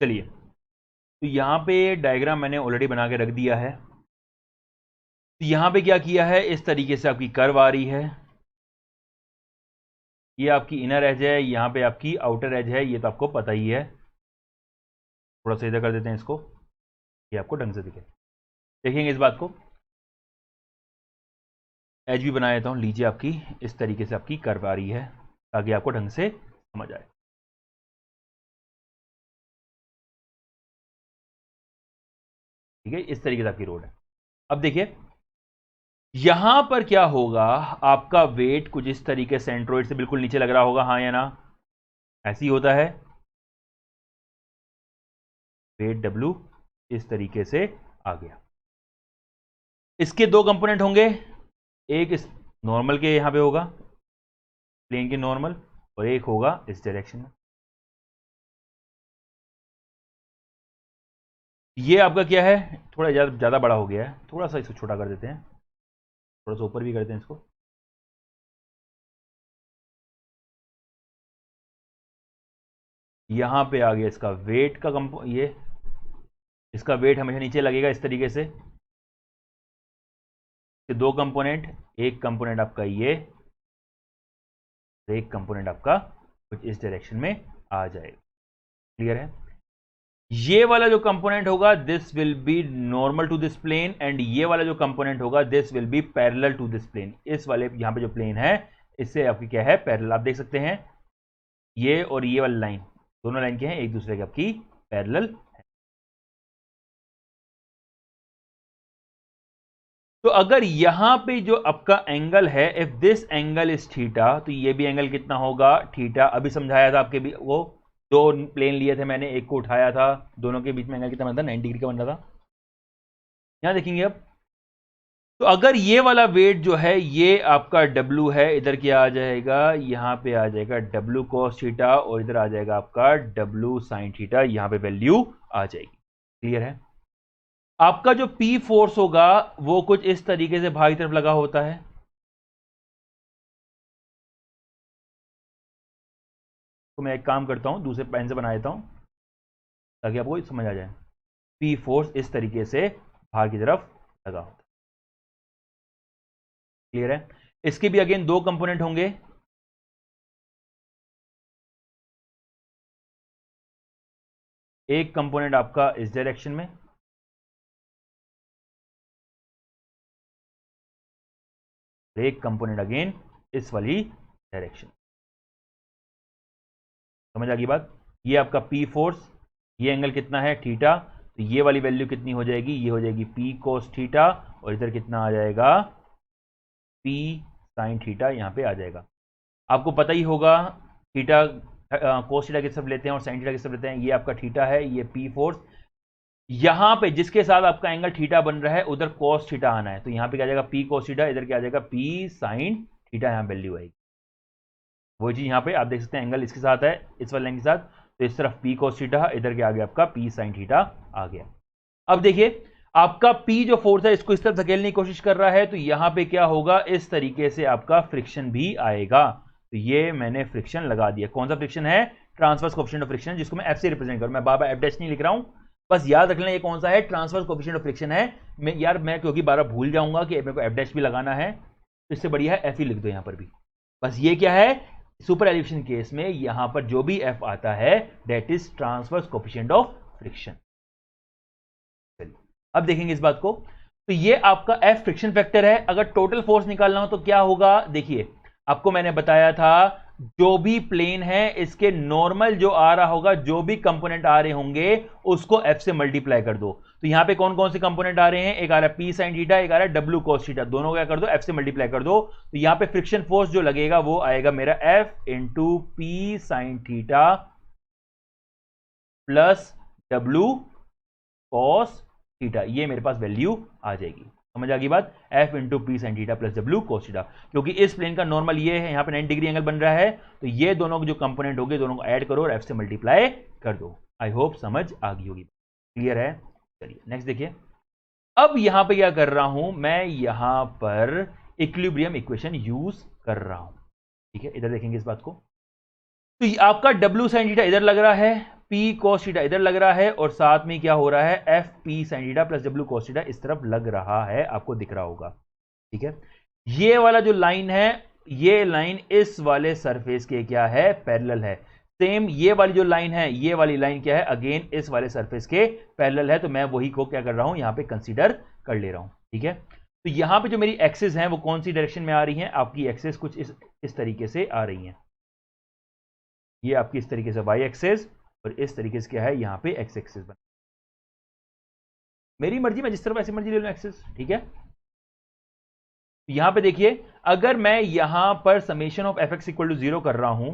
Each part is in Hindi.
चलिए, तो यहाँ पे डायग्राम मैंने ऑलरेडी बना के रख दिया है। तो यहाँ पे क्या किया है, इस तरीके से आपकी कर्व आ रही है, ये आपकी इनर एज है, यहाँ पे आपकी आउटर एज है, ये तो आपको पता ही है। थोड़ा सा इधर कर देते हैं इसको, ये आपको ढंग से दिखे, देखेंगे इस बात को। एज भी बना देता हूँ, लीजिए आपकी इस तरीके से आपकी कर्व आ रही है, ताकि आपको ढंग से समझ आए। ठीक है, इस तरीके से आपकी रोड है। अब देखिए यहां पर क्या होगा, आपका वेट कुछ इस तरीके सेंट्रोइड से बिल्कुल नीचे लग रहा होगा, हाँ या ना? ऐसे ही होता है, वेट डब्ल्यू इस तरीके से आ गया। इसके दो कंपोनेंट होंगे, एक इस नॉर्मल के यहां पे होगा, प्लेन के नॉर्मल, और एक होगा इस डायरेक्शन में। ये आपका क्या है, थोड़ा ज्यादा बड़ा हो गया है, थोड़ा सा इसको छोटा कर देते हैं, थोड़ा सा ऊपर भी करते हैं इसको। यहां पे आ गया इसका वेट का ये इसका वेट हमेशा नीचे लगेगा इस तरीके से। दो कंपोनेंट, एक कंपोनेंट आपका ये, एक कंपोनेंट आपका कुछ इस डायरेक्शन में आ जाएगा। क्लियर है? ये वाला जो कंपोनेंट होगा this will be normal to this plane, and ये वाला जो कंपोनेंट होगा this will be parallel to this plane. इस वाले यहां पे जो प्लेन है इससे आपकी क्या है, पैरेलल। आप देख सकते हैं ये और ये वाली लाइन, दोनों लाइन के हैं एक दूसरे के आपकी पैरेलल। तो अगर यहां पे जो आपका एंगल है, if this angle is theta, तो ये भी एंगल कितना होगा, थीटा। अभी समझाया था आपके भी, वो दो प्लेन लिए थे मैंने, एक को उठाया था, दोनों के बीच में एंगल कितना बनता था, 90 डिग्री का बन रहा था। यहां देखेंगे अब, तो अगर ये वाला वेट जो है ये आपका W है, इधर क्या आ जाएगा, यहां पे आ जाएगा W cos थीटा, और इधर आ जाएगा आपका W sin थीटा, यहां पे वैल्यू आ जाएगी। क्लियर है? आपका जो P फोर्स होगा वो कुछ इस तरीके से बाहर की तरफ लगा होता है। तो मैं एक काम करता हूं, दूसरे पेन से बना देता हूं ताकि आपको समझ आ जाए। P फोर्स इस तरीके से बाहर की तरफ लगा होता है। क्लियर है? इसके भी अगेन दो कंपोनेंट होंगे, एक कंपोनेंट आपका इस डायरेक्शन में, एक कंपोनेंट अगेन इस वाली डायरेक्शन। समझ आ गई बात? ये आपका P फोर्स, ये एंगल कितना है, थीटा, तो ये वाली वैल्यू कितनी हो जाएगी, ये हो जाएगी P cos थीटा, और इधर कितना आ जाएगा, P sin थीटा, यहां पे आ जाएगा। आपको पता ही होगा थीटा, कोस थीटा किस तरफ लेते हैं और साइन थीटा किस तरफ लेते हैं। ये आपका थीटा है, ये P फोर्स, यहां पे जिसके साथ आपका एंगल थीटा बन रहा है उधर cos थीटा आना है, तो यहां पे क्या आ जाएगा, P cos थीटा, इधर क्या आ जाएगा, P sin थीटा, यहां वैल्यू आएगी। वो चीज यहां पे आप देख सकते हैं, एंगल इसके साथ है, इस वाले एंगल के साथ, तो इस तरफ P cos थीटा, इधर क्या आ गया आपका P sin थीटा आ गया। अब देखिए आपका P जो फोर्स है इसको इस तरफ धकेलने की कोशिश कर रहा है, तो यहां पे क्या होगा, इस तरीके से आपका फ्रिक्शन भी आएगा। तो ये मैंने फ्रिक्शन लगा दिया। कौन सा फ्रिक्शन है, ट्रांसवर्स कोएफिशिएंट ऑफ फ्रिक्शन, जिसको मैं F से रिप्रेजेंट करूं। मैं बार बार F डैश नहीं लिख रहा हूं, बस याद रख लेना ये कौन सा है, ट्रांसवर्स कोएफिशिएंट ऑफ फ्रिक्शन है। मैं क्योंकि बार बार भूल जाऊंगा कि मेरे को F डैश भी लगाना है, तो इससे बढ़िया है F ही लिख दो यहां पर भी। बस ये क्या है, सुपर एलिवेशन केस में यहां पर जो भी F आता है that is transverse coefficient of friction. अब देखेंगे इस बात को। तो ये आपका F फ्रिक्शन फैक्टर है। अगर टोटल फोर्स निकालना हो तो क्या होगा, देखिए आपको मैंने बताया था जो भी प्लेन है इसके नॉर्मल जो आ रहा होगा, जो भी कंपोनेंट आ रहे होंगे उसको F से मल्टीप्लाई कर दो। तो यहां पे कौन कौन से कंपोनेंट आ रहे हैं, एक आ रहा है P sin थीटा, एक आ रहा है W cos थीटा, दोनों क्या कर दो, F से मल्टीप्लाई कर दो। तो यहां पे फ्रिक्शन फोर्स जो लगेगा वो आएगा मेरा F into P sin theta plus W cos theta, ये मेरे पास वैल्यू आ जाएगी। समझ आ गई बात, F into P sine theta plus W cos theta, क्योंकि इस प्लेन का नॉर्मल ये है, यहां पे 90 डिग्री एंगल बन रहा है, तो ये दोनों जो कंपोनेंट होंगे दोनों को ऐड करो और F से मल्टीप्लाई कर दो। आई होप समझ आ गई होगी। क्लियर है? चलिए नेक्स्ट देखिए। अब यहां पे क्या कर रहा हूं, मैं यहां पर इक्विलिब्रियम इक्वेशन यूज कर रहा हूं। ठीक है, इधर देखेंगे इस बात को। तो आपका W sin थीटा इधर लग रहा है, पी cos थीटा इधर लग रहा है और साथ में क्या हो रहा है, F P sine theta plus W cos theta इस तरफ लग रहा है, आपको दिख रहा होगा। ठीक है, ये वाला जो लाइन है, ये लाइन इस वाले सरफेस के क्या है, पैरेलल है। सेम ये वाली जो लाइन है, ये वाली लाइन क्या है, अगेन इस वाले सरफेस के पैरेलल है। तो मैं वही को क्या कर रहा हूं, यहां पे कंसीडर कर ले रहा हूं। ठीक है, तो यहां पे जो मेरी एक्सिस हैं वो कौन सी डायरेक्शन में आ रही हैं, आपकी एक्सिस कुछ इस तरीके से आ रही हैं। ये आपकी इस तरीके से वाई एक्सिस और इस तरीके से क्या है, यहां पे एक्स एक्सिस बना। मेरी मर्जी, मैं जिस तरफ ऐसी मर्जी ले लूं एक्सिस। ठीक है, यहां पे देखिए, अगर मैं यहां पर summation of F x equal to 0 कर रहा हूं,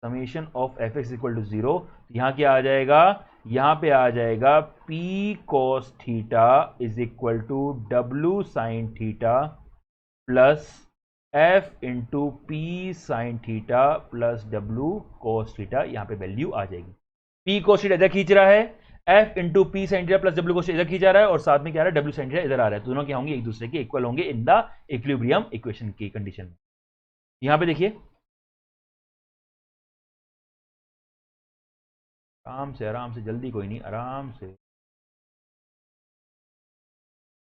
summation of F x equal to 0, यहां क्या आ जाएगा, यहां पे आ जाएगा P cos theta is equal to W sine theta plus F into P sine theta plus W cos theta. यहां पे वैल्यू आ जाएगी। पी कॉस थीटा इधर खींच रहा है, F into P sine theta plus W cos इधर खींचा रहा है और साथ में क्या आ रहा है, डब्ल्यू साइन थीटा इधर आ रहा है। दोनों क्या होंगे, एक दूसरे के इक्वल होंगे इन द इक्विलिब्रियम इक्वेशन की कंडीशन में। यहां पे देखिए, आराम से, जल्दी कोई नहीं, आराम से।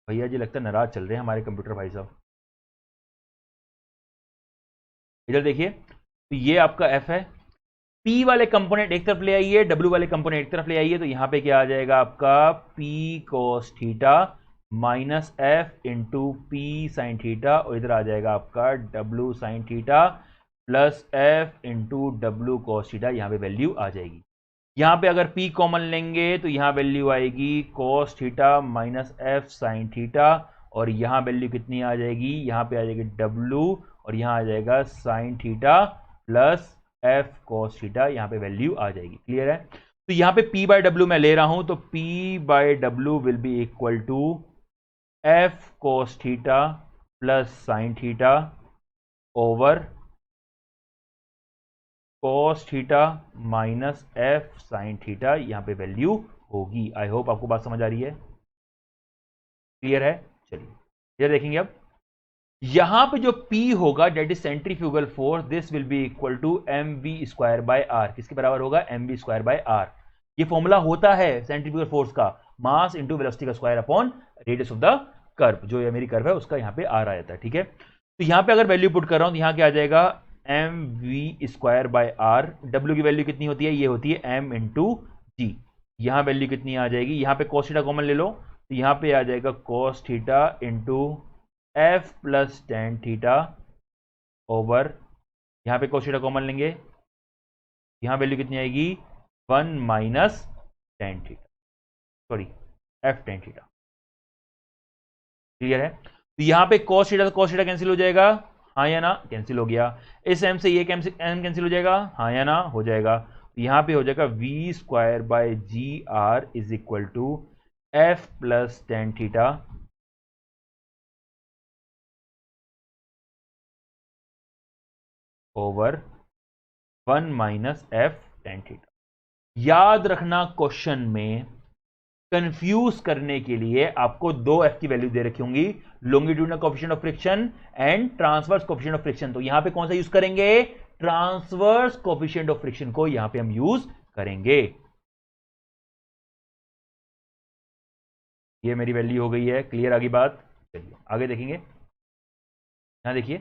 भैया जी लगता है नाराज चल रहे हैं हमारे कंप्यूटर भाई साहब। इधर देखिए, तो ये आपका एफ है, पी वाले कंपोनेंट एक तरफ ले आइए, डब्ल्यू वाले कंपोनेंट एक तरफ ले आइए, तो यहां पे क्या आ जाएगा आपका P cos theta minus F into P sine theta और इधर आ जाएगा आपका W sine theta plus F into W cos theta. यहां पे वैल्यू आ जाएगी। यहां पे अगर p कॉमन लेंगे तो यहां वैल्यू आएगी cos theta minus F sine theta और यहां वैल्यू कितनी आ जाएगी, यहां पे आ जाएगी w और यहां आ जाएगा sign theta plus F cos theta. यहां पे वैल्यू आ जाएगी। क्लियर है, तो यहां पे p बाय डब्ल्यू मैं ले रहा हूं, तो p by W will be equal to F cos theta plus sine theta over cos theta minus F sine theta. यहां पे वैल्यू होगी। आई होप आपको बात समझ आ रही है, क्लियर है। चलिए ये देखेंगे अब, यहां पे जो P होगा that is centrifugal force, this will be equal to M V square by R. किसके बराबर होगा, M V square by R. ये फॉर्मूला होता है सेंट्रीफ्यूगल फोर्स का, मास इंटू वेलोसिटी का square upon radius of the curve. जो ये मेरी कर्व है उसका यहां पे आर आ जाता है। ठीक है, तो यहां पे अगर वैल्यू पुट कर रहा हूं तो यहां क्या आ जाएगा, M V square by R. W की वैल्यू कितनी होती है, ये होती है एम इंटू जी। यहां वैल्यू कितनी आ जाएगी, यहां पे cos थीटा कॉमन ले लो, तो यहां पे आ जाएगा cos theta into F plus tan theta over, यहां पे cos थीटा कॉमन लेंगे, यहां वैल्यू कितनी आएगी, 1 minus tan theta, sorry F tan theta. Clear है, तो यहां पे cos थीटा कैंसिल हो जाएगा, हाँ या ना, कैंसिल हो गया। इस एम से ये एम कैंसिल हो जाएगा, हाँ या ना, हो जाएगा। तो यहां पे हो जाएगा V square by G R is equal to F plus tan theta over 1 minus F tan theta. याद रखना, क्वेश्चन में कंफ्यूज करने के लिए आपको दो एफ की वैल्यू दे रखी होंगी, longitudinal coefficient of friction and transverse coefficient of friction. तो यहां पे कौन सा यूज करेंगे, ट्रांसवर्स कोएफिशिएंट ऑफ फ्रिक्शन को यहां पे हम यूज करेंगे। ये मेरी वैल्यू हो गई है, क्लियर आगे बात। चलिए आगे देखेंगे, यहां देखिए,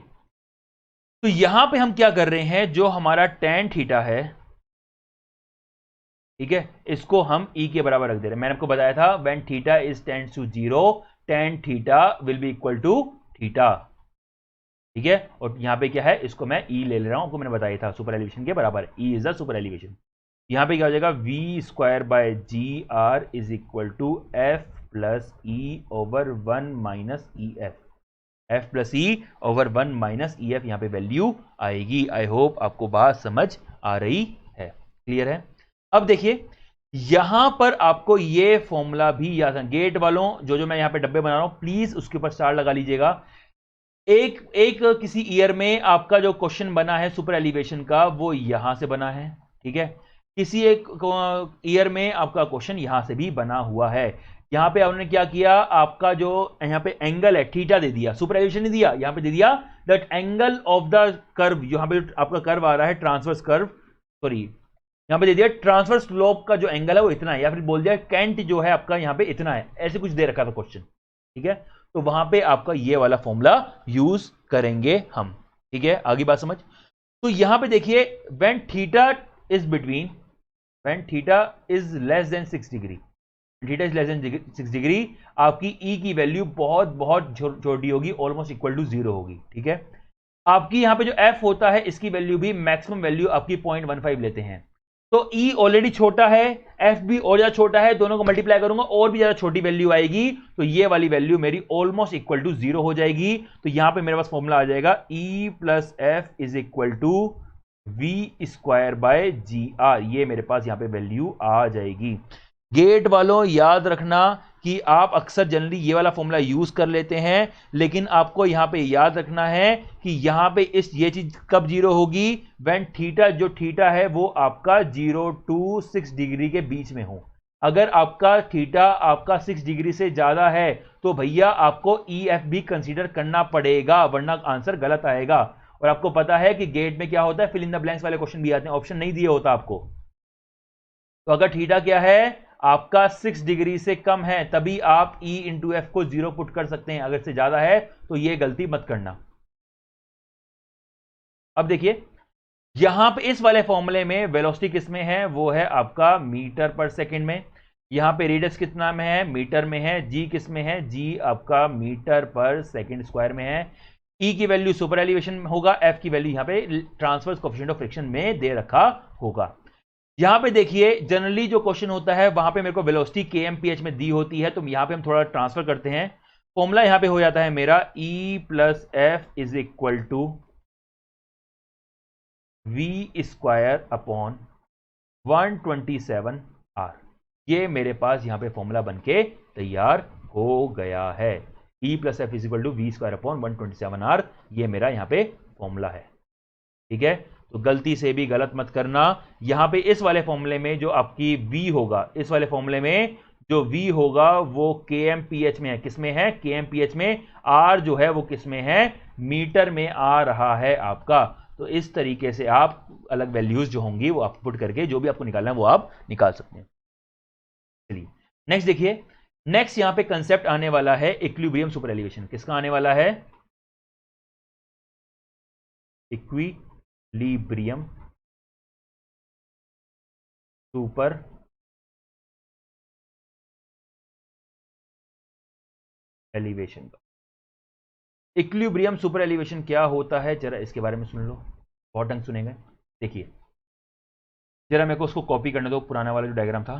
तो यहां पे हम क्या कर रहे हैं, जो हमारा tan थीटा है, ठीक है, इसको हम E के बराबर रख दे रहे हैं। मैंने आपको बताया था when theta is tends to 0 tan theta will be equal to theta. ठीक है, और यहां पे क्या है, इसको मैं E ले ले रहा हूं, आपको मैंने बताया था सुपर एलिवेशन के बराबर, E is the super elevation. यहां पे क्या हो जाएगा, V square by G R is equal to F plus E over 1 minus E F, F plus E over 1 minus E F. यहां पे वैल्यू आएगी। आई होप आपको बात समझ आ रही है, क्लियर है। अब देखिए, यहां पर आपको ये फॉर्मूला भी याद है, गेट वालों जो मैं यहां पे डब्बे बना रहा हूं, प्लीज उसके ऊपर स्टार लगा लीजिएगा। एक किसी ईयर में आपका जो क्वेश्चन बना है सुपर एलिवेशन का, वो यहां से बना है। ठीक है, किसी एक ईयर में आपका क्वेश्चन यहां से भी बना हुआ है। यहां पे आपने क्या किया, आपका जो यहां पे एंगल है थीटा दे दिया, सुपर एलिवेशन नहीं दिया, यहां पे दे दिया that angle of the curve, यहां पे आपका कर्व आ रहा है ट्रांसवर्स कर्व, सॉरी यहां पे दे दिया ट्रांसवर्स स्लोप का जो एंगल है वो इतना है, या फिर बोल दिया कैंट जो है आपका यहां पे इतना है, ऐसे कुछ दे रखा था क्वेश्चन, ठीक है। तो वहां पे आपका ये वाला फॉर्मूला यूज करेंगे हम, ठीक है, आगे बात समझ। तो यहां पे देखिए when theta is between, when theta is less than 6 degree, theta is less than 6 degree, आपकी ई की वैल्यू बहुत बहुत छोटी होगी, ऑलमोस्ट इक्वल टू 0 होगी, ठीक है। आपकी यहां पे जो एफ होता है इसकी वैल्यू भी मैक्सिमम वैल्यू आपकी 0.15 लेते हैं, तो ई ऑलरेडी छोटा है, एफ भी और ज्यादा छोटा है, दोनों को मल्टीप्लाई करूंगा और भी ज्यादा छोटी वैल्यू आएगी, तो ये वाली वैल्यू मेरी ऑलमोस्ट इक्वल टू 0 हो जाएगी। तो यहां पे मेरे पास फॉर्मूला आ जाएगा E plus F is equal to V square by G R, ये मेरे पास यहां पे वैल्यू आ जाएगी। गेट वालों याद रखना कि आप अक्सर जनरली ये वाला फॉर्मूला यूज कर लेते हैं, लेकिन आपको यहां पे याद रखना है कि यहां पे ये चीज कब 0 होगी, व्हेन थीटा, जो थीटा है वो आपका 0 टू 6 डिग्री के बीच में हो। अगर आपका थीटा आपका 6 डिग्री से ज्यादा है तो भैया आपको ई एफ भी कंसीडर करना पड़ेगा, वरना आंसर गलत आएगा। और आपको पता है कि गेट में क्या होता है, फिल इन द ब्लैंक्स वाले क्वेश्चन भी आते हैं, ऑप्शन नहीं दिए होता आपको। तो अगर थीटा क्या है आपका 6 डिग्री से कम है तभी आप ई इंटू एफ को 0 पुट कर सकते हैं, अगर से ज्यादा है तो यह गलती मत करना। अब देखिए यहां पे इस वाले फॉर्मूले में वेलोसिटी किस में है, वो है आपका मीटर पर सेकंड में। यहां पे रेडियस कितना में है, मीटर में है। जी किस में है, जी आपका मीटर पर सेकंड स्क्वायर में है। ई की वैल्यू सुपर एलिवेशन में होगा, एफ की वैल्यू यहां पे ट्रांसवर्स कोएफिशिएंट ऑफ फ्रिक्शन में दे रखा होगा। यहां पे देखिए जनरली जो क्वेश्चन होता है वहां पे मेरे को वेलोसिटी केएमपीएच में दी होती है, तो यहां पे हम थोड़ा ट्रांसफर करते हैं। फॉर्मूला यहां पे हो जाता है मेरा E plus F is equal to V square upon 127 R. ये मेरे पास यहां पे फॉर्मूला बनके तैयार हो गया है। E plus F is equal to V square upon 127 R, ये मेरा यहां पे फॉर्मूला है, ठीक है। तो गलती से भी गलत मत करना। यहां पे इस वाले फॉर्मूले में जो आपकी v होगा, इस वाले फॉर्मूले में जो v होगा वो kmph में है, किसमें है, kmph में। r जो है वो किसमें है, मीटर में आ रहा है आपका। तो इस तरीके से आप अलग वैल्यूज जो होंगी वो आप पुट करके जो भी आपको निकालना है वो आप निकाल सकते हैं। चलिए नेक्स्ट देखिए, नेक्स्ट यहां पे कंसेप्ट आने वाला है इक्विलिब्रियम सुपर एलिवेशन। किसका आने वाला है, इक्विलिब्रियम सुपर एलिवेशन का। इक्विलिब्रियम सुपर एलिवेशन क्या होता है, जरा इसके बारे में सुन लो, बहुत ढंग सुनेंगे। देखिए जरा मेरे को उसको कॉपी करने दो, पुराना वाला जो डायग्राम था,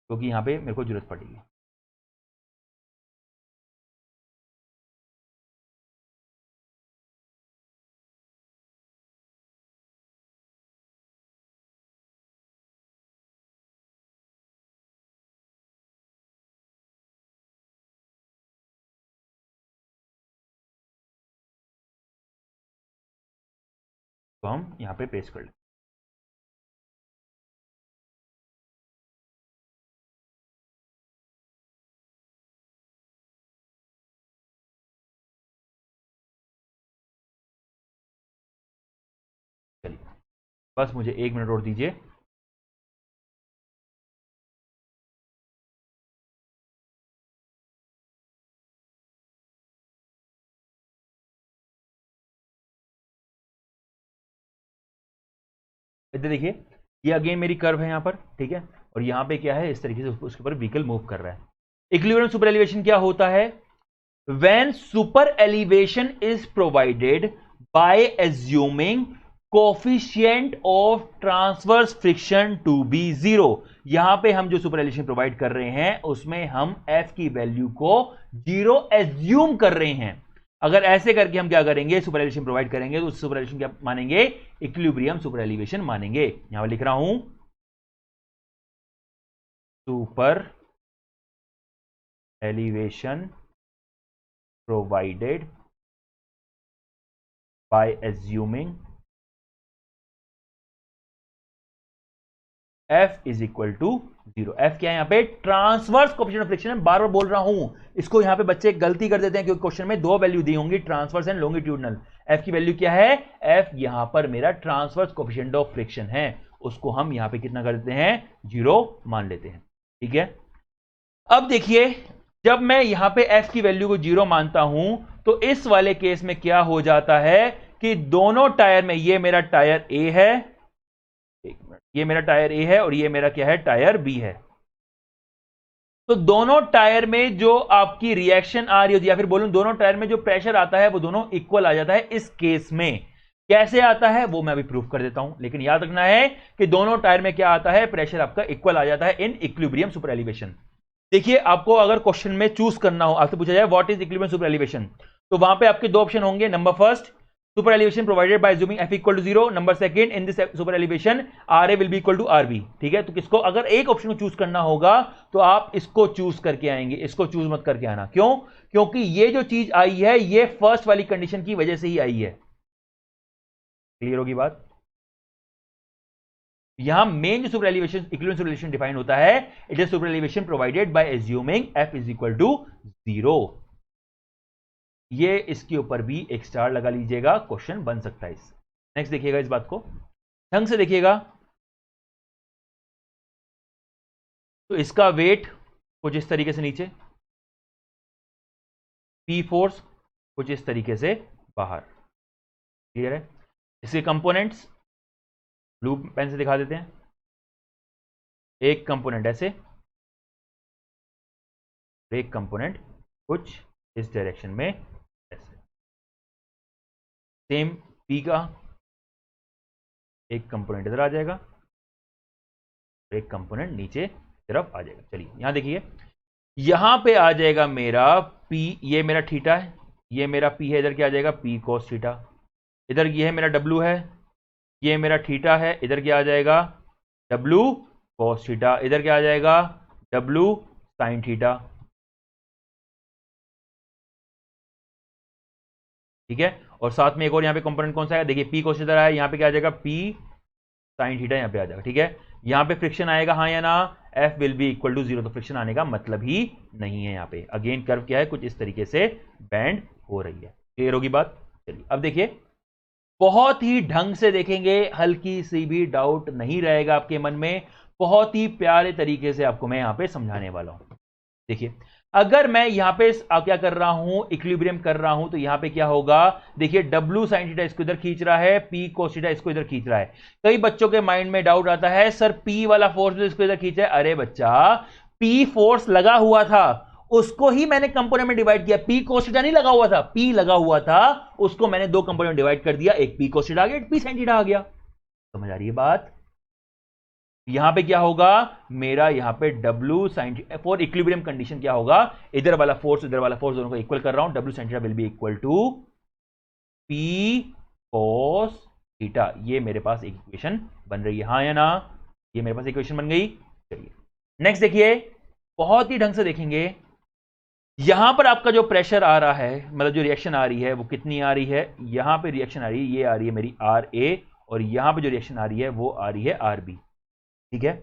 क्योंकि यहां पे मेरे को जरूरत पड़ेगी। तो हम यहां पे पेस्ट कर लें। चलिए बस मुझे 1 मिनट और दीजिए। इधर देखिए ये अगेन मेरी कर्व है यहां पर, ठीक है, और यहां पे क्या है, इस तरीके से उसके ऊपर व्हीकल मूव कर रहा है। इक्विलिब्रियम सुपर एलिवेशन क्या होता है, when super elevation is provided by assuming coefficient of transverse friction to be 0। यहां पे हम जो सुपर एलिवेशन प्रोवाइड कर रहे हैं उसमें हम f की वैल्यू को 0 एज्यूम कर रहे हैं। अगर ऐसे करके हम क्या करेंगे, सुपर एलिवेशन प्रोवाइड करेंगे तो उस सुपर एलिवेशन क्या मानेंगे, इक्विलिब्रियम सुपर एलिवेशन मानेंगे। यहां पर लिख रहा हूं super elevation provided by assuming f is equal to 0। F क्या है यहाँ पे? ट्रांसवर्स कोएफिशिएंट ऑफ फ्रिक्शन है। बार बार बोल रहा हूं, इसको यहाँ पे बच्चे गलती कर देते हैं क्योंकि क्वेश्चन में दो वैल्यू दी होंगी, ट्रांसवर्स एंड लॉन्गिट्यूडनल। एफ की वैल्यू क्या है? एफ यहां पर मेरा ट्रांसवर्स कोएफिशिएंट ऑफ फ्रिक्शन है, उसको हम यहां पे कितना कर देते हैं? 0 मान लेते हैं। ठीक है, अब देखिए जब मैं यहां पे एफ की वैल्यू को 0 मानता हूं तो इस वाले केस में क्या हो जाता है कि दोनों टायर में, ये मेरा टायर ए है, एक मिनट, ये मेरा टायर ए है और ये मेरा क्या है? टायर बी है। तो दोनों टायर में जो आपकी रिएक्शन आ रही होती है, या फिर बोलूं दोनों टायर में जो प्रेशर आता है वो दोनों इक्वल आ जाता है। इस केस में कैसे आता है वो मैं अभी प्रूफ कर देता हूं, लेकिन याद रखना है कि दोनों टायर में क्या आता है? प्रेशर आपका इक्वल आ जाता है इन इक्विलिब्रियम सुपर एलिवेशन। देखिए आपको अगर क्वेश्चन में चूज करना हो, आपसे पूछा जाए what is equilibrium super elevation, तो वहां पे आपके दो ऑप्शन होंगे। Number first, super elevation provided by assuming f equal to 0। Number second, in this super elevation R A will be equal to R B. ठीक है, तो किसको अगर एक ऑप्शन को चूज करना होगा तो आप इसको चूज करके आएंगे, इसको चूज मत करके आना। क्यों? क्योंकि ये जो चीज आई है ये फर्स्ट वाली कंडीशन की वजह से ही आई है। क्लियर होगी बात? यहां मेन जो super elevation equilibrium super elevation define होता है, it is super elevation provided by assuming f is equal to 0। ये इसके ऊपर भी एक स्टार लगा लीजिएगा, क्वेश्चन बन सकता है इस। नेक्स्ट देखिएगा, इस बात को ढंग से देखिएगा। तो इसका वेट कुछ इस तरीके से नीचे, पी फोर्स कुछ इस तरीके से बाहर। क्लियर है? इसके कंपोनेंट्स ब्लू पेन से दिखा देते हैं। एक कंपोनेंट ऐसे, एक कंपोनेंट कुछ इस डायरेक्शन में ऐसे। सेम पी का एक कंपोनेंट इधर आ जाएगा, एक कंपोनेंट नीचे तरफ आ जाएगा। चलिए यहां देखिए, यहां पे आ जाएगा मेरा पी, ये मेरा थीटा है, ये मेरा पी है, इधर क्या आ जाएगा? P cos theta. इधर ये है मेरा डब्लू है, ये मेरा थीटा है, इधर क्या आ जाएगा? W cos theta. इधर क्या आ जाएगा? W sine theta. ठीक है, और साथ में एक और यहां पे कंपोनेंट कौन सा है? देखिए पी कोस थीटा है, यहां पे क्या आ जाएगा? पी साइन थीटा यहां पे आ जाएगा। ठीक है, यहां पे फ्रिक्शन आएगा हाँ या ना? F will be equal to 0। तो फ्रिक्शन आने का मतलब ही नहीं है। यहां पे अगेन कर्व क्या है? कुछ इस तरीके से बैंड हो रही है। क्लियर होगी बात? चलिए अब देखिए, बहुत ही ढंग से देखेंगे, हल्की सी भी डाउट नहीं रहेगा आपके मन में। बहुत ही प्यारे तरीके से आपको मैं यहां पे समझाने वाला हूं। देखिए अगर मैं यहां पे क्या कर रहा हूं? इक्विलिब्रियम कर रहा हूं, तो यहां पे क्या होगा? देखिए डब्लू साइन थीटा इसको इधर खींच रहा है, पी कोस थीटा इसको इधर खींच रहा है। कई बच्चों के माइंड में डाउट आता है, सर पी वाला फोर्स इसको इधर खींच रहा है। अरे बच्चा, पी फोर्स लगा हुआ था, उसको ही मैंने कंपोनेंट में डिवाइड किया। पी कोस थीटा नहीं लगा हुआ था, पी लगा हुआ था, उसको मैंने दो कंपोनेंट में डिवाइड कर दिया, एक पी कोस थीटा आ गया, एक पी साइन थीटा आ गया। समझ आ रही है बात? यहां पे क्या होगा? मेरा यहां पे W sine for equilibrium condition क्या होगा? इधर वाला फोर्स इधर वाला फोर्स दोनों को इक्वल कर रहा हूं, W sine theta will be equal to P cos theta. ये मेरे पास एक इक्वेशन बन रही है हाँ या ना? ये मेरे पास इक्वेशन बन गई। चलिए नेक्स्ट देखिए, बहुत ही ढंग से देखेंगे। यहां पर आपका जो प्रेशर आ रहा है, मतलब जो रिएक्शन आ रही है वो कितनी आ रही है? यहां पे रिएक्शन आ रही है, ये आ रही है मेरी आर ए, और यहां पे जो रिएक्शन आ रही है वो आ रही है आर बी। ठीक है,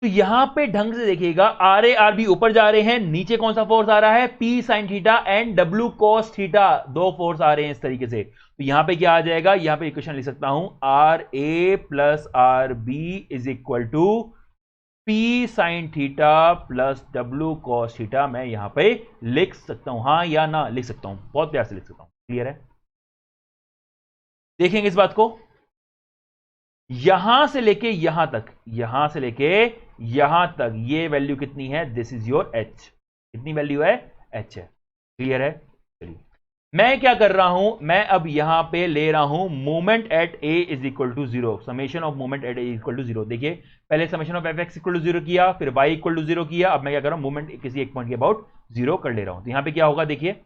तो यहां पे ढंग से देखिएगा, आर ए आर बी ऊपर जा रहे हैं, नीचे कौन सा फोर्स आ रहा है? P sine theta and W cos theta, दो फोर्स आ रहे हैं इस तरीके से। तो यहां पे क्या आ जाएगा? यहां पे इक्वेशन लिख सकता हूं, R A plus R B is equal to P sine theta plus W cos theta. मैं यहां पे लिख सकता हूं हाँ या ना? लिख सकता हूं, बहुत प्यार से लिख सकता हूं। क्लियर है? देखेंगे इस बात को, यहां से लेके यहां तक, यहां से लेके यहां तक ये वैल्यू कितनी है? This is your H. कितनी वैल्यू है? एच है। क्लियर है? चलिए मैं क्या कर रहा हूं? मैं अब यहां पे ले रहा हूं moment at A is equal to 0, summation of moment at A is equal to 0। देखिए पहले summation of F x equal to 0 किया, फिर वाई इक्वल टू 0 किया, अब मैं क्या कर रहा हूं? मोमेंट किसी एक पॉइंट के अबाउट 0 कर ले रहा हूं। तो यहां पे क्या होगा? देखिए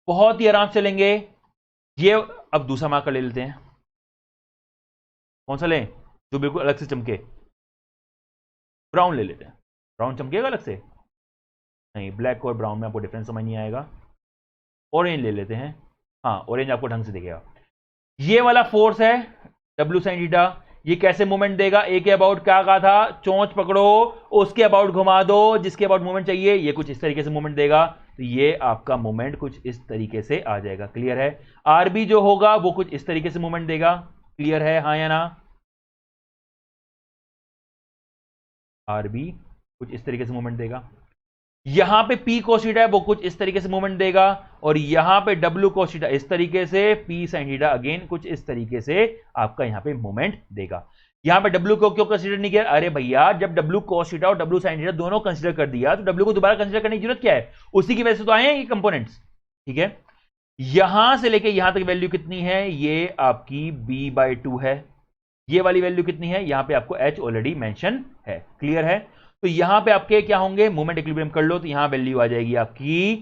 बहुत ही आराम से लेंगे ये। अब दूसरा मार्कर ले लेते हैं, कौन सा लें जो बिल्कुल अलग से चमके? ब्राउन ले लेते हैं। ब्राउन चमकेगा अलग से? नहीं, ब्लैक और ब्राउन में आपको डिफरेंस समझ नहीं आएगा। ऑरेंज ले लेते हैं, हाँ ऑरेंज आपको ढंग से दिखेगा। ये वाला फोर्स है डब्ल्यू साइन थीटा, ये कैसे मूवमेंट देगा? ए के अबाउट क्या कहा था? चोंच पकड़ो, उसके अबाउट घुमा दो, जिसके अबाउट मूवमेंट चाहिए ये कुछ इस तरीके से मूवमेंट देगा। तो ये आपका मूवमेंट कुछ इस तरीके से आ जाएगा। क्लियर है? आरबी जो होगा वो कुछ इस तरीके से मूवमेंट देगा। क्लियर है? हाँ या ना? आरबी कुछ इस तरीके से मूवमेंट देगा। यहां पे पी cos थीटा है वो कुछ इस तरीके से मूवमेंट देगा, और यहां पे डब्ल्यू cos थीटा इस तरीके से, पी sin थीटा अगेन कुछ इस तरीके से आपका यहां पे मूवमेंट देगा। यहां पे डब्ल्यू को क्यों कंसीडर नहीं किया? अरे भैया जब डब्ल्यू cos थीटा और डब्ल्यू sin थीटा दोनों कंसीडर कर दिया तो डब्ल्यू को दोबारा कंसीडर करने की जरूरत क्या है? उसी की वजह से तो आए हैं ये कंपोनेंट्स। ठीक है, यहां से लेके यहां तक वैल्यू कितनी है? ये आपकी b/2 है। ये वाली वैल्यू कितनी है? यहां पे आपको h ऑलरेडी मेंशन है। क्लियर है? तो यहां पे आपके क्या होंगे? मोमेंट इक्विलिब्रियम कर लो तो यहां वैल्यू आ जाएगी आपकी,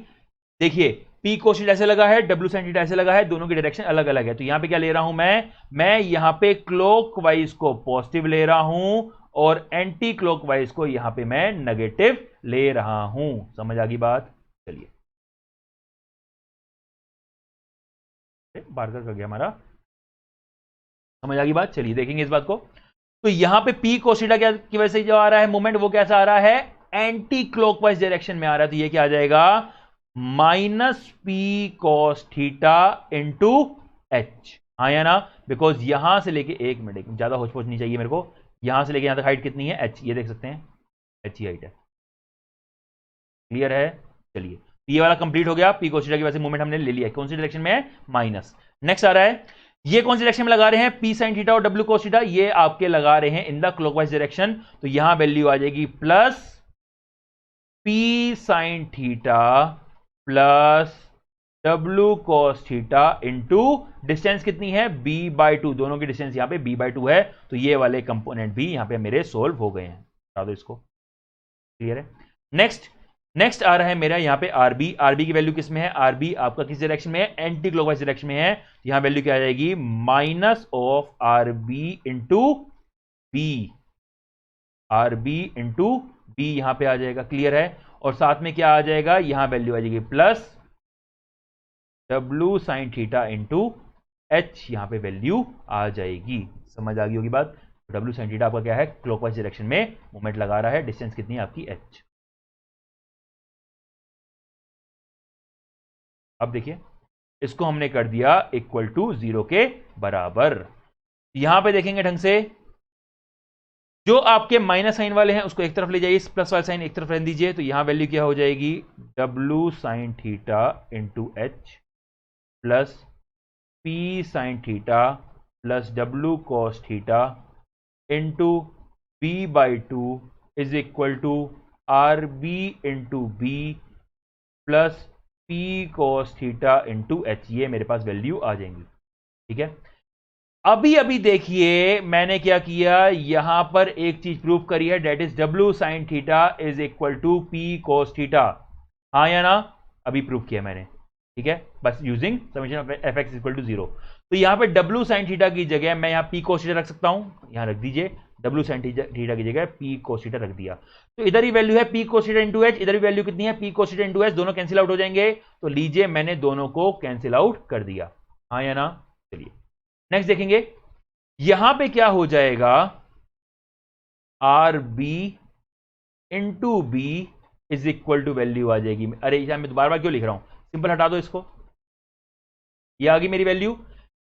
देखिए पी cos थीटा ऐसे लगा है, डब्ल्यू sin थीटा ऐसे लगा है, दोनों की डायरेक्शन अलग अलग है। तो यहां पे क्या ले रहा हूं मैं यहां पे क्लॉकवाइज को पॉजिटिव ले रहा हूं और एंटी क्लॉकवाइज को यहां पे मैं नेगेटिव ले रहा हूं। समझ आ गई बात? चलिए, बार्गर कर गया हमारा। समझ आ गई बात? चलिए देखेंगे इस बात को। तो यहां पे पी cos थीटा की वजह से जो आ रहा है मूवमेंट वो कैसा आ रहा है? एंटी क्लॉकवाइज डायरेक्शन में आ रहा है। तो ये क्या आ जाएगा? Minus P cos theta into H. हाँ या ना? बिकॉज यहां से लेके, एक मिनट ज्यादा होच पोच नहीं चाहिए मेरे को, यहां से लेके यहां तक हाइट कितनी है? एच। ये देख सकते हैं एच ही हाइट है। क्लियर है? चलिए, ये वाला कंप्लीट हो गया। पी cos थीटा की वजह से मूवमेंट हमने ले लिया। कौन सी डायरेक्शन में है? माइनस। नेक्स्ट आ रहा है, ये कौन सी डायरेक्शन में लगा रहे हैं? पी sin थीटा और डब्ल्यू cos थीटा, ये आपके लगा रहे हैं इन द क्लॉकवाइज डायरेक्शन। तो यहां वैल्यू आ जाएगी plus P sin theta plus W cos theta into distance कितनी है? b/2। दोनों की डिस्टेंस यहां पे b/2 है। तो ये वाले कंपोनेंट भी यहां पे मेरे सोल्व हो गए हैं। बता दो इसको। क्लियर है? नेक्स्ट आ रहा है मेरा यहां पे आरबी। आरबी की वैल्यू किस में है? आरबी आपका किस डायरेक्शन में है? एंटी क्लॉकवाइज डायरेक्शन में है। यहां वैल्यू क्या आ जाएगी? Minus of R B into B. R B into B यहां पे आ जाएगा। क्लियर है? और साथ में क्या आ जाएगा? यहां वैल्यू आ जाएगी plus W sin theta into H. यहां पे वैल्यू आ जाएगी। समझ आ गई होगी बात? डब्ल्यू sin थीटा आपका क्या है? क्लॉकवाइज डायरेक्शन में मूवमेंट लगा रहा है। डिस्टेंस कितनी है आपकी? एच। अब देखिए, इसको हमने कर दिया इक्वल टू 0 के बराबर। यहां पे देखेंगे ढंग से, जो आपके माइनस साइन वाले हैं उसको एक तरफ ले जाइए, प्लस वाला साइन एक तरफ रहने दीजिए। तो यहां वैल्यू क्या हो जाएगी? W sin theta into H plus P sin theta plus W cos theta into b/2 is equal to R B into B plus P cos theta into H. ये मेरे पास वैल्यू आ जाएंगी। ठीक है, अभी अभी देखिए मैंने क्या किया, यहां पर एक चीज प्रूव करी है, that is W sin theta is equal to P cos theta. हाँ या ना? अभी प्रूव किया मैंने। ठीक है, बस using summation of F x equal to 0। तो यहां पे डब्ल्यू sin थीटा की जगह मैं यहां पी cos थीटा रख सकता हूं। यहां रख दीजिए डब्ल्यू sin थीटा की जगह पी cos थीटा रख दिया। तो इधर ही वैल्यू है P cos theta into H, इधर भी वैल्यू कितनी है? P cos theta into H. दोनों कैंसिल आउट हो जाएंगे। तो लीजिए मैंने दोनों को कैंसिल आउट कर दिया। हाँ या ना? चलिए नेक्स्ट देखेंगे, यहां पे क्या हो जाएगा? R B into B is equal to value आ जाएगी। अरे यहां मैं बार बार क्यों लिख रहा हूं? सिंपल हटा दो इसको। ये आ गई मेरी वैल्यू,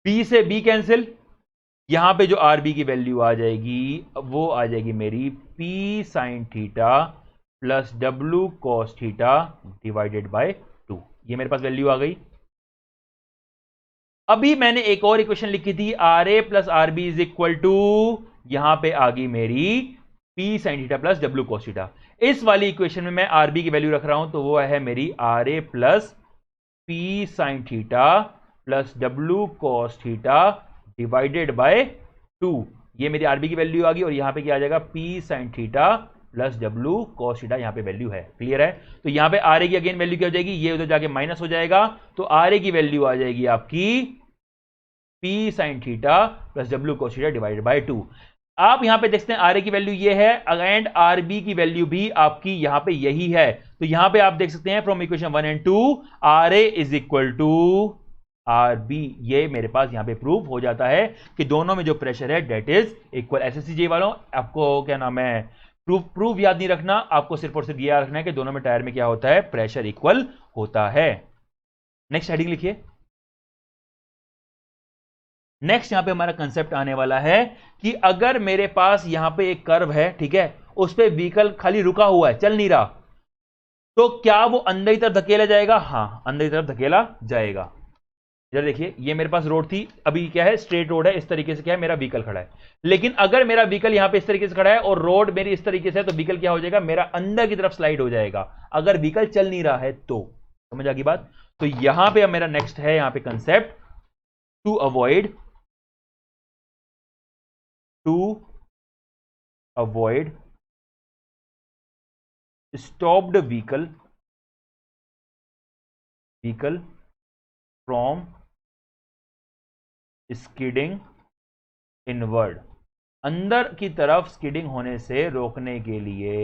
बी से बी कैंसिल, यहां पे जो आर बी की वैल्यू आ जाएगी वो आ जाएगी मेरी P sin theta plus W cos theta divided by 2। ये मेरे पास वैल्यू आ गई। अभी मैंने एक और इक्वेशन लिखी थी, R A plus R B is equal to, यहां पे आ गई मेरी P sin theta plus W cos theta. इस वाली इक्वेशन में मैं आर बी की वैल्यू रख रहा हूं, तो वो है मेरी R A plus P sin theta plus W cos theta divided by 2। ये मेरी आरबी की वैल्यू आ गई, और यहां पे क्या आ जाएगा? P sin theta plus W cos theta यहां पे वैल्यू है। क्लियर है? तो यहां पे आर ए की अगेन वैल्यू क्या हो जाएगी? ये उधर जाके माइनस हो जाएगा, तो आर ए की वैल्यू आ जाएगी आपकी P sin theta plus W cos theta divided by 2। आप यहां पे देखते हैं आर ए की वैल्यू ये है, एंड आर बी की वैल्यू भी आपकी यहां पे यही है। तो यहां पे आप देख सकते हैं from equation 1 and 2 R A is equal to R B, ये मेरे पास यहां पे प्रूफ हो जाता है कि दोनों में जो प्रेशर है डेट इज इक्वल। एसएससी वालों, आपको क्या नाम है, प्रूफ याद नहीं रखना, आपको सिर्फ और सिर्फ याद रखना है कि दोनों में टायर में क्या होता है, प्रेशर इक्वल होता है। नेक्स्ट हेडिंग लिखिए। नेक्स्ट यहां पे हमारा कंसेप्ट आने वाला है कि अगर मेरे पास यहां पे एक कर्व है, ठीक है, उस पे व्हीकल खाली रुका हुआ है, चल नहीं रहा, तो क्या वो अंदर की तरफ धकेला जाएगा? हां, अंदर की तरफ धकेला जाएगा। इधर देखिए, ये मेरे पास रोड थी, अभी क्या है, स्ट्रेट रोड है, इस तरीके से क्या है, मेरा व्हीकल खड़ा है। लेकिन अगर मेरा व्हीकल यहां पे इस तरीके से खड़ा है और रोड मेरी इस तरीके से है, तो व्हीकल क्या हो जाएगा, मेरा अंदर की तरफ स्लाइड हो जाएगा, अगर व्हीकल चल नहीं रहा है तो। समझ आ गई बात? तो यहां पे मेरा नेक्स्ट है यहां पे concept, to avoid stopped vehicle from skidding inward, अंदर की तरफ स्किडिंग होने से रोकने के लिए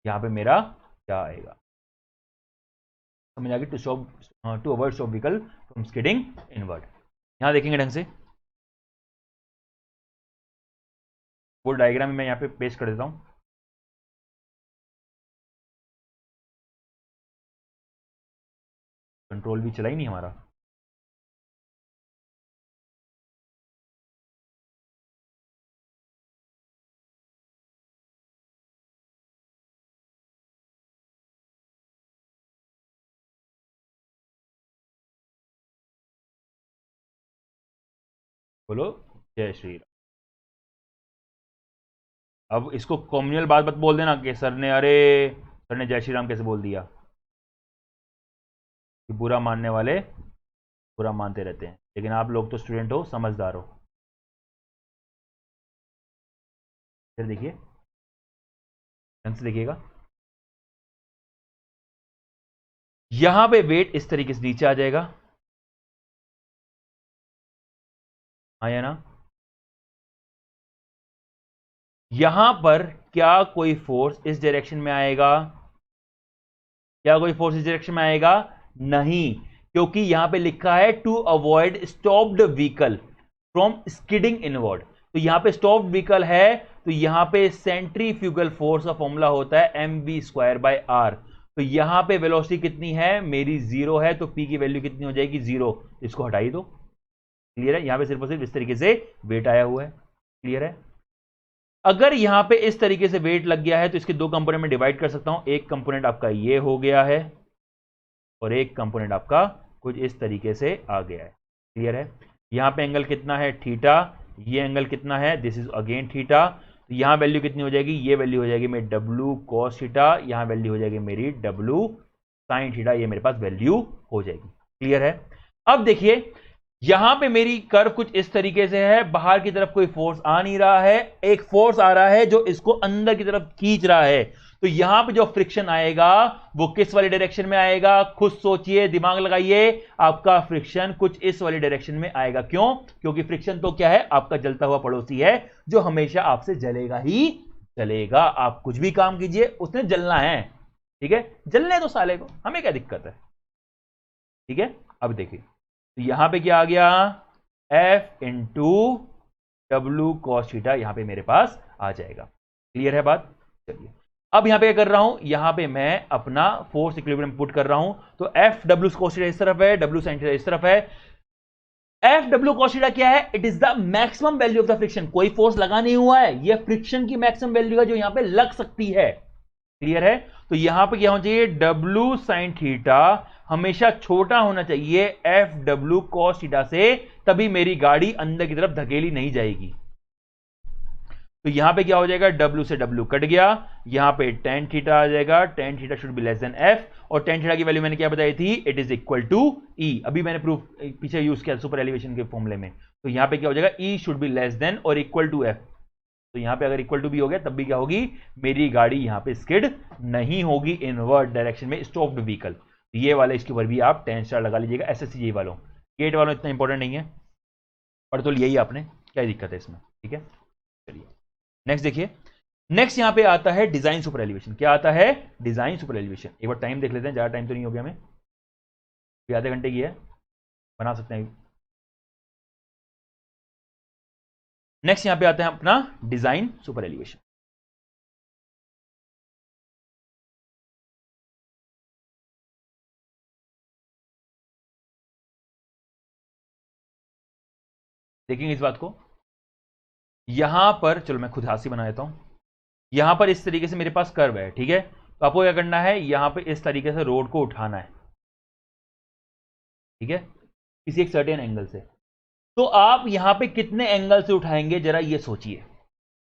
यहां पे मेरा क्या आएगा, समझ आ गई? To avoid stop vehicle from skidding inward. यहां देखेंगे ढंग से, वो डायग्राम में मैं यहां पे पेस्ट कर देता हूं। कंट्रोल भी चला ही नहीं हमारा। बोलो जय श्री राम। अब इसको कॉम्युनल बात मत बोल देना कि सर ने, अरे सर ने जय श्री राम कैसे बोल दिया, कि बुरा मानने वाले बुरा मानते रहते हैं, लेकिन आप लोग तो स्टूडेंट हो, समझदार हो। फिर देखिए, ढंग से देखिएगा, यहां पे वेट इस तरीके से नीचे आ जाएगा, हाँ या ना? यहां पर क्या कोई फोर्स इस डायरेक्शन में आएगा? क्या कोई फोर्स इस डायरेक्शन में आएगा? नहीं, क्योंकि यहां पे लिखा है to avoid stopped vehicle from skidding inward. तो यहां पे स्टॉप्ड व्हीकल है, तो यहां पे सेंट्रीफ्यूगल फोर्स का फॉर्मूला होता है mv²/r। तो यहां पे वेलोसिटी कितनी है मेरी, 0 है, तो p की वैल्यू कितनी हो जाएगी, 0। इसको हटाई दो। क्लियर है? यहां पे सिर्फ और सिर्फ इस तरीके से वेट आया हुआ है। क्लियर है? अगर यहां पे इस तरीके से वेट लग गया है, तो इसके दो कंपोनेंट में डिवाइड कर सकता हूं। एक कंपोनेंट आपका ये हो गया है और एक कंपोनेंट आपका कुछ इस तरीके से आ गया है। क्लियर है? यहां पे एंगल कितना है, थीटा, ये एंगल कितना है, दिस इज अगेन थीटा। तो यहां वैल्यू कितनी हो जाएगी, ये वैल्यू हो जाएगी मेरी डब्ल्यू कॉस थीटा, यहां वैल्यू हो जाएगी मेरी डब्ल्यू साइन थीटा, ये मेरे पास वैल्यू हो जाएगी। क्लियर है? अब देखिए, यहां पे मेरी कर्व कुछ इस तरीके से है, बाहर की तरफ कोई फोर्स आ नहीं रहा है, एक फोर्स आ रहा है जो इसको अंदर की तरफ खींच रहा है। तो यहां पे जो फ्रिक्शन आएगा वो किस वाली डायरेक्शन में आएगा, खुद सोचिए, दिमाग लगाइए। आपका फ्रिक्शन कुछ इस वाली डायरेक्शन में आएगा। क्यों? क्योंकि फ्रिक्शन तो क्या है, आपका जलता हुआ पड़ोसी है, जो हमेशा आपसे जलेगा ही जलेगा। आप कुछ भी काम कीजिए, उसने जलना है। ठीक है? जलने दो साले को, हमें क्या दिक्कत है। ठीक है? अब देखिए, तो यहां पे क्या आ गया, F into W cos theta, यहां पे मेरे पास आ जाएगा। क्लियर है बात? चलिए, अब यहां पे क्या कर रहा हूं, यहां पे मैं अपना फोर्स इक्विलिब्रियम पुट कर रहा हूं। तो F डब्ल्यू कॉस थीटा इस तरफ है, डब्ल्यू साइन थीटा इस तरफ है। F डब्ल्यू कॉस थीटा क्या है, it is the maximum value of the friction. कोई फोर्स लगा नहीं हुआ है, यह फ्रिक्शन की मैक्सिमम वैल्यू है जो यहां पे लग सकती है। क्लियर है? तो यहां पे क्या होना चाहिए, डब्ल्यू साइन थीटा हमेशा छोटा होना चाहिए एफ डब्ल्यू कॉस थीटा से, तभी मेरी गाड़ी अंदर की तरफ धकेली नहीं जाएगी। तो यहां पे क्या हो जाएगा, डब्ल्यू से डब्ल्यू कट गया, यहां पे टेन थीटा आ जाएगा, tan theta should be less than F, और टेन थीटा की वैल्यू मैंने क्या बताई थी, इट इज इक्वल टू ई। अभी मैंने प्रूफ पीछे यूज किया सुपर एलिवेशन के फॉर्मूले में। तो यहां पे क्या हो जाएगा, ई शुड बी लेस देन और इक्वल टू एफ। तो यहां पे अगर इक्वल टू भी हो गया, तब भी क्या होगी, मेरी गाड़ी यहां पे स्किड नहीं होगी इनवर्ट डायरेक्शन में, स्टॉप्ड व्हीकल। ये वाले इसके ऊपर भी आप 10 स्टार लगा लीजिएगा। एसएससी वालों, गेट वालों इतना इंपॉर्टेंट नहीं है, पर तो लिया ही आपने, क्या दिक्कत है इसमें। ठीक है? चलिए नेक्स्ट देखिए, नेक्स्ट यहां पे आता है डिजाइन सुपर एलिवेशन। क्या आता है? Design super elevation. एक बार टाइम देख लेते हैं, ज्यादा टाइम तो नहीं हो गया हमें, आधे घंटे की है, बना सकते हैं। नेक्स्ट यहां पे आता है अपना डिजाइन सुपर एलिवेशन। देखेंगे इस बात को, यहां पर चलो मैं खुद हाथ से बना देता हूं। यहां पर इस तरीके से मेरे पास कर्व है, ठीक है, तो आपको क्या करना है, यहां पे इस तरीके से रोड को उठाना है, ठीक है, किसी एक सर्टेन एंगल से। तो आप यहां पे कितने एंगल से उठाएंगे जरा ये सोचिए,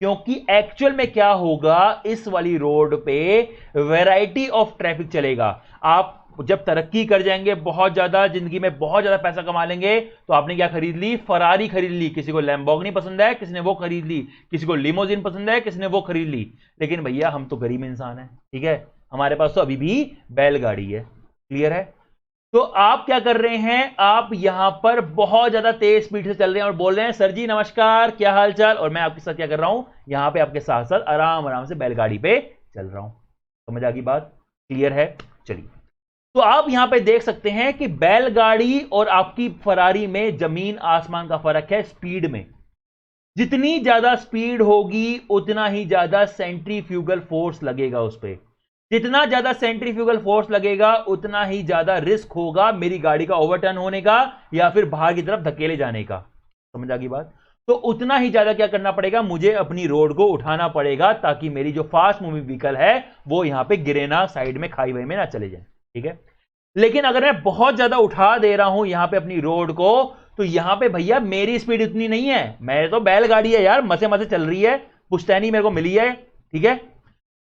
क्योंकि एक्चुअल में क्या होगा, इस वाली रोड पे वैरायटी ऑफ ट्रैफिक चलेगा। आप जब तरक्की कर जाएंगे, बहुत ज्यादा जिंदगी में बहुत ज्यादा पैसा कमा लेंगे, तो आपने क्या खरीद ली? फरारी खरीद ली। किसी को लैम्बोर्गिनी पसंद है, किसी ने वो खरीद ली। किसी को लिमोजिन पसंद है, किसी ने वो खरीद ली। लेकिन भैया हम तो गरीब इंसान हैं, ठीक है, हमारे पास तो अभी भी बैलगाड़ी है। क्लियर है? तो आप क्या कर रहे हैं, आप यहां पर बहुत ज्यादा तेज स्पीड से चल रहे हैं और बोल रहे हैं सर जी नमस्कार, क्या हाल चाल, और मैं आपके साथ क्या कर रहा हूं, यहां पे आपके साथ साथ आराम आराम से बैलगाड़ी पे चल रहा हूं। समझ आ गई बात? क्लियर है? चलिए, तो आप यहां पे देख सकते हैं कि बैलगाड़ी और आपकी फरारी में जमीन आसमान का फर्क है स्पीड में। जितनी ज्यादा स्पीड होगी उतना ही ज्यादा सेंट्रीफ्यूगल फोर्स लगेगा उस पर। जितना ज्यादा सेंट्रीफ्यूगल फोर्स लगेगा उतना ही ज्यादा रिस्क होगा मेरी गाड़ी का ओवरटर्न होने का या फिर बाहर की तरफ धकेले जाने का। समझ आ गई बात? तो उतना ही ज्यादा क्या करना पड़ेगा, मुझे अपनी रोड को उठाना पड़ेगा ताकि मेरी जो फास्ट मूविंग व्हीकल है वो यहां पे गिरे ना, साइड में खाई वाई में ना चले जाए, ठीक है। लेकिन अगर मैं बहुत ज्यादा उठा दे रहा हूं यहां पे अपनी रोड को, तो यहां पे भैया मेरी स्पीड इतनी नहीं है, मैं तो बैलगाड़ी है यार, मसे मसे चल रही है, पुश्तैनी मेरे को मिली है, ठीक है।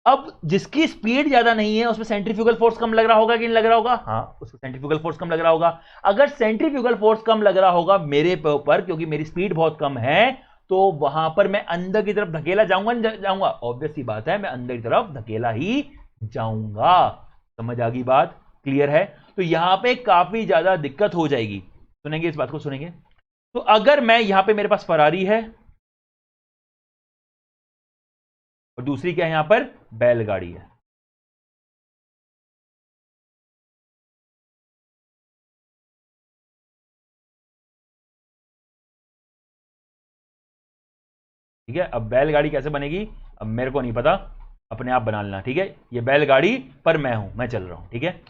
अब जिसकी स्पीड ज्यादा नहीं है उसमें सेंट्रीफ्यूगल फोर्स कम लग रहा होगा कि नहीं लग रहा होगा? हाँ, उसको सेंट्रीफ्यूगल फोर्स कम लग रहा होगा। अगर सेंट्रीफ्यूगल फोर्स कम लग रहा होगा मेरे ऊपर, क्योंकि मेरी स्पीड बहुत कम है, तो वहां पर मैं अंदर की तरफ धकेला जाऊंगा जाऊंगा, ऑब्वियस सी बात है, मैं अंदर की तरफ धकेला ही जाऊंगा। समझ आ गई बात? क्लियर है? तो यहां पे काफी ज्यादा दिक्कत हो जाएगी। सुनेंगे इस बात को, सुनेंगे। तो अगर मैं यहां पे मेरे पास फरारी है और दूसरी क्या है, यहां पर बैलगाड़ी है, ठीक है। अब बैलगाड़ी कैसे बनेगी अब मेरे को नहीं पता, अपने आप बना लेना, ठीक है। ये बैलगाड़ी पर मैं हूं, मैं चल रहा हूं, ठीक है।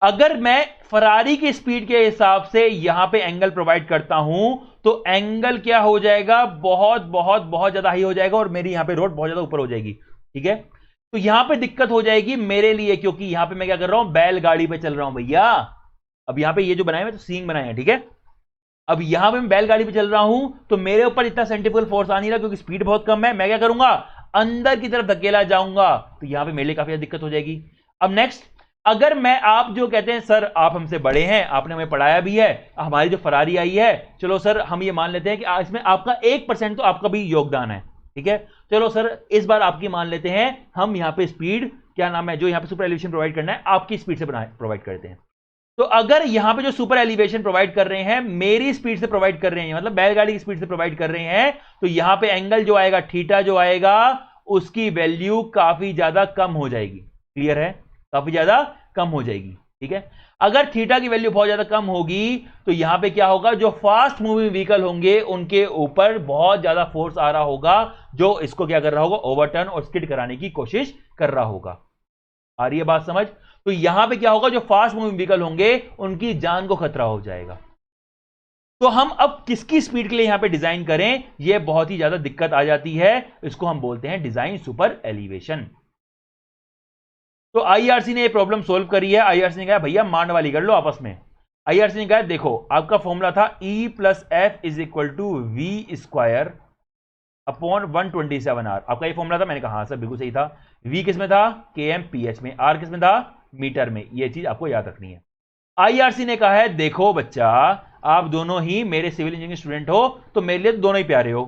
अगर मैं फरारी की स्पीड के हिसाब से यहां पे एंगल प्रोवाइड करता हूं, तो एंगल क्या हो जाएगा, बहुत बहुत बहुत ज्यादा हाई हो जाएगा और मेरी यहां पे रोड बहुत ज्यादा ऊपर हो जाएगी, ठीक है। तो यहां पे दिक्कत हो जाएगी मेरे लिए, क्योंकि यहां पे मैं क्या कर रहा हूं, बैलगाड़ी पे चल रहा हूं भैया। अब यहां पे ये जो बनाए मैं तो सींग बनाए हैं, ठीक है। अब यहां पे मैं बैलगाड़ी पे चल रहा हूं तो मेरे ऊपर इतना सेंट्रीफ्यूगल फोर्स आ नहीं रहा, क्योंकि स्पीड बहुत कम है। मैं क्या करूंगा, अंदर की तरफ धकेला जाऊंगा, तो यहां पे मेरे लिए काफी ज्यादा दिक्कत हो जाएगी। अब नेक्स्ट, अगर मैं, आप जो कहते हैं सर आप हमसे बड़े हैं, आपने हमें पढ़ाया भी है, हमारी जो फरारी आई है, चलो सर हम ये मान लेते हैं कि इसमें आपका 1% तो आपका भी योगदान है, ठीक है। चलो सर इस बार आपकी मान लेते हैं, हम यहां पे स्पीड, क्या नाम है, जो यहां पे सुपर एलिवेशन प्रोवाइड करना है आपकी स्पीड से प्रोवाइड करते हैं। तो अगर यहां पे जो सुपर एलिवेशन प्रोवाइड कर रहे हैं मेरी स्पीड से प्रोवाइड कर रहे हैं, मतलब बैलगाड़ी की स्पीड से प्रोवाइड कर रहे हैं, तो यहां पे एंगल जो आएगा, थीटा जो आएगा, उसकी वैल्यू काफी ज्यादा कम हो जाएगी। क्लियर है? काफी ज्यादा कम हो जाएगी, ठीक है। अगर थीटा की वैल्यू बहुत ज्यादा कम होगी तो यहां पे क्या होगा, जो फास्ट मूविंग व्हीकल होंगे उनके ऊपर बहुत ज्यादा फोर्स आ रहा होगा, जो इसको क्या कर रहा होगा, ओवरटर्न और स्किड कराने की कोशिश कर रहा होगा। आ रही है बात समझ? तो यहां पे क्या होगा, जो फास्ट मूविंग व्हीकल होंगे उनकी जान को खतरा हो जाएगा। तो हम अब किसकी स्पीड के लिए यहां पे डिजाइन करें, यह बहुत ही ज्यादा दिक्कत आ जाती है। इसको हम बोलते हैं डिजाइन सुपर एलिवेशन। तो आईआरसी ने यह प्रॉब्लम सोल्व करी है। आईआरसी ने कहा भैया मांड वाली कर लो आपस में। आईआरसी ने कहा देखो आपका फॉर्मूला था E plus F is equal to V square upon 127R। आपका ये फॉर्मूला था। मैंने कहा हाँ सर बिल्कुल सही था। V किस में था, kmph में, R किस में था, मीटर में। ये चीज आपको याद रखनी है। आईआरसी ने कहा है देखो बच्चा, आप दोनों ही मेरे सिविल इंजीनियरिंग स्टूडेंट हो, तो मेरे लिए तो दोनों ही प्यारे हो।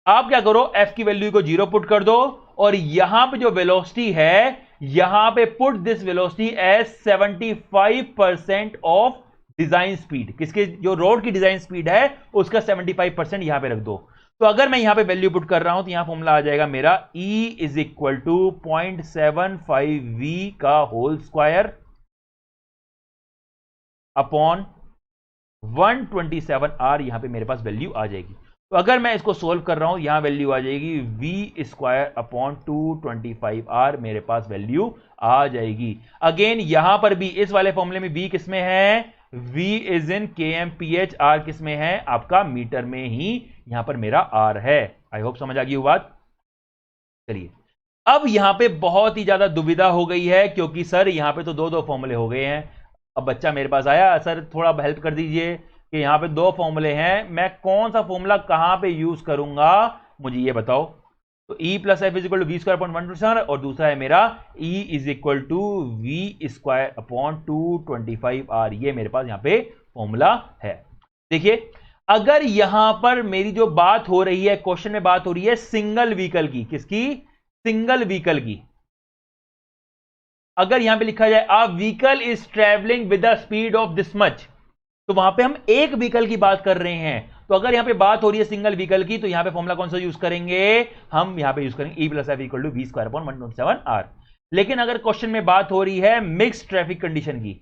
आप क्या करो, f की वैल्यू को 0 पुट कर दो, और यहां पे जो वेलोसिटी है, यहां पे put this velocity as 75% of design speed. किसके, जो रोड की डिजाइन स्पीड है उसका 75% यहां पे रख दो। तो अगर मैं यहां पे वैल्यू पुट कर रहा हूं तो यहां फॉर्मूला आ जाएगा मेरा E is equal to 0.75V का होल स्क्वायर अपॉन 127R। यहां पे मेरे पास वैल्यू आ जाएगी। तो अगर मैं इसको सोल्व कर रहा हूं, यहां वैल्यू आ जाएगी V स्क्वायर अपॉन 225R, मेरे पास वैल्यू आ जाएगी। अगेन यहां पर भी इस वाले फॉर्मूले में V किसमें है, V is in kmph, R किसमें है, आपका मीटर में ही यहां पर मेरा R है। आई होप समझ आ गई वो बात। चलिए अब यहां पे बहुत ही ज्यादा दुविधा हो गई है, क्योंकि सर यहां पे तो दो दो फॉर्मूले हो गए हैं। अब बच्चा मेरे पास आया, सर थोड़ा हेल्प कर दीजिए कि यहां पे दो फॉर्मूले हैं, मैं कौन सा फॉर्मूला कहां पे यूज करूंगा, मुझे ये बताओ। तो E plus F is equal to V square upon 127 और दूसरा है मेरा E is equal to V square upon 225R। ये मेरे पास यहां पे फॉर्मूला है। देखिए अगर यहां पर मेरी जो बात हो रही है, क्वेश्चन में बात हो रही है सिंगल व्हीकल की, किसकी, सिंगल व्हीकल की। अगर यहां पे लिखा जाए a vehicle is travelling with the speed of this much, तो वहां पे हम एक व्हीकल की बात कर रहे हैं। तो अगर यहां पे बात हो रही है सिंगल व्हीकल की, तो यहां पे फॉर्मूला कौन सा यूज करेंगे, हम यहां पे यूज करेंगे E plus F equal to V square upon 127R। लेकिन अगर क्वेश्चन में बात हो रही है मिक्स्ड ट्रैफिक कंडीशन की,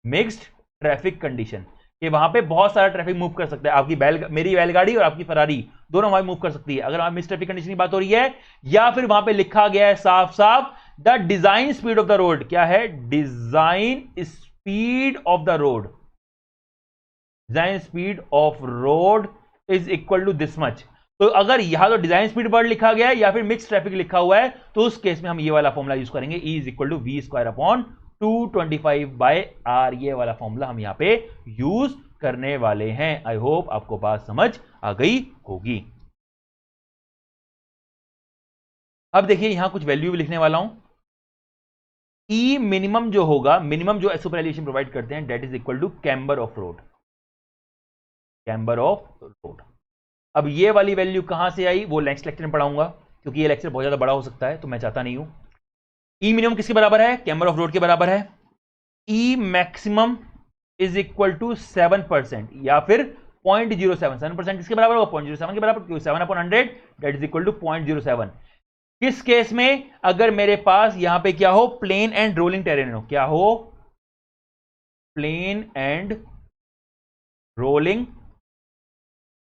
मिक्स्ड ट्रैफिक कंडीशन कि वहां पे बहुत सारा ट्रैफिक मूव कर सकता है, आपकी मेरी बैलगाड़ी और आपकी फरारी दोनों वहां मूव कर सकती है, अगर वहां मिक्स्ड ट्रैफिक कंडीशन की बात हो रही है। या फिर वहां पे लिखा गया है साफ साफ the design speed of the road, क्या है, design speed of the road, design speed of road is equal to this much. तो अगर यहां तो डिजाइन स्पीड वर्ड लिखा गया है या फिर मिक्स ट्रैफिक लिखा हुआ है, तो उस केस में हम ये वाला फॉर्मूला यूज करेंगे, E is equal to V square upon 225/R। ये वाला फॉर्मूला हम यहां पे यूज करने वाले हैं। आई होप आपको बात समझ आ गई होगी। अब देखिए यहां कुछ वैल्यू भी लिखने वाला हूं। E मिनिमम जो होगा, मिनिमम जो सुपर एलिवेशन प्रोवाइड करते हैं, that is equal to camber of road, camber of road. अब ये वाली वैल्यू कहां से आई, वो नेक्स्ट लेक्चर में पढ़ाऊंगा, क्योंकि ये लेक्चर बहुत ज्यादा बड़ा हो सकता है, तो मैं चाहता नहीं हूं। ई मिनिमम किसके बराबर है, कैम्बर ऑफ रोड के बराबर है। E maximum is equal to 7% या फिर 0.07, 7% किसके बराबर होगा, 0.07 के बराबर, क्योंकि 7/100 दैट इज इक्वल टू 0.07। किस केस में, अगर मेरे पास यहां पे क्या हो, प्लेन एंड रोलिंग टेरेन हो, क्या हो, प्लेन एंड रोलिंग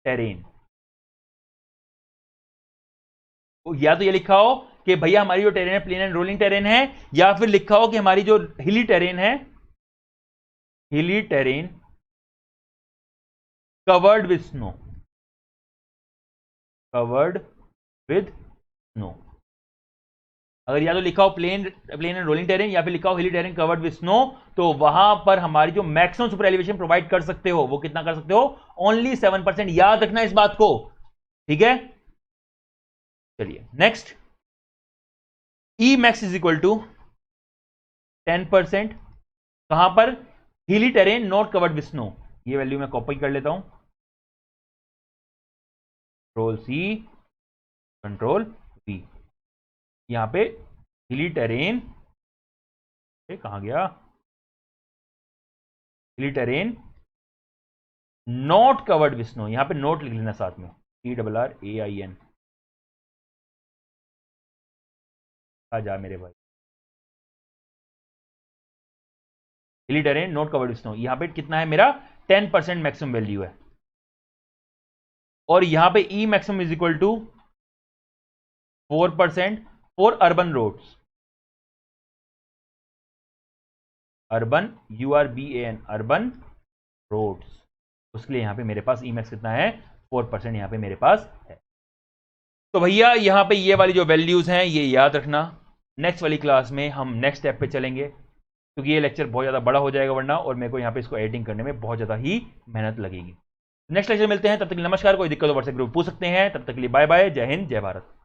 टेरेन। या तो ये लिखा हो कि भैया हमारी जो टेरेन है प्लेन एंड रोलिंग टेरेन है, या फिर लिखा हो कि हमारी जो हिली टेरेन है, हिली terrain covered with snow, covered with snow. अगर या तो लिखा हो प्लेन एंड रोलिंग टेरेन या फिर लिखा हो हिली टेरेन कवर्ड विद स्नो, तो वहां पर हमारी जो मैक्सिमम सुपर एलिवेशन प्रोवाइड कर सकते हो वो कितना कर सकते हो, ओनली 7%। याद रखना इस बात को, ठीक है। चलिए next, E max is equal to 10%, कहां पर, hilly terrain not covered with snow. ये वैल्यू मैं कॉपी कर लेता हूं, कंट्रोल सी, कंट्रोल वी। यहां पे हिली टेरेन, कहां गया, हिली terrain not covered with snow, यहां पे नोट लिख लेना साथ में, TRRAIN। आ जा मेरे भाई, हिली terrain not covered with snow, यहां पे कितना है मेरा, 10% मैक्सिमम वैल्यू है। और यहां पे E maximum is equal to 4% for urban roads, urban URBAN, urban roads. उसके लिए यहां पे मेरे पास ई मैक्स कितना है, 4% यहां पे मेरे पास है। तो भैया यहां पे ये वाली जो वैल्यूज हैं ये याद रखना। नेक्स्ट वाली क्लास में हम नेक्स्ट स्टेप पे चलेंगे, क्योंकि ये लेक्चर बहुत ज़्यादा बड़ा हो जाएगा वरना, और मेरे को यहाँ पे इसको एडिटिंग करने में बहुत ज़्यादा ही मेहनत लगेगी। नेक्स्ट लेक्चर मिलते हैं, तब तक नमस्कार। कोई दिक्कत हो व्हाट्सएप ग्रुप पूछ सकते हैं, तब तक के लिए बाय बाय, जय हिंद जय भारत।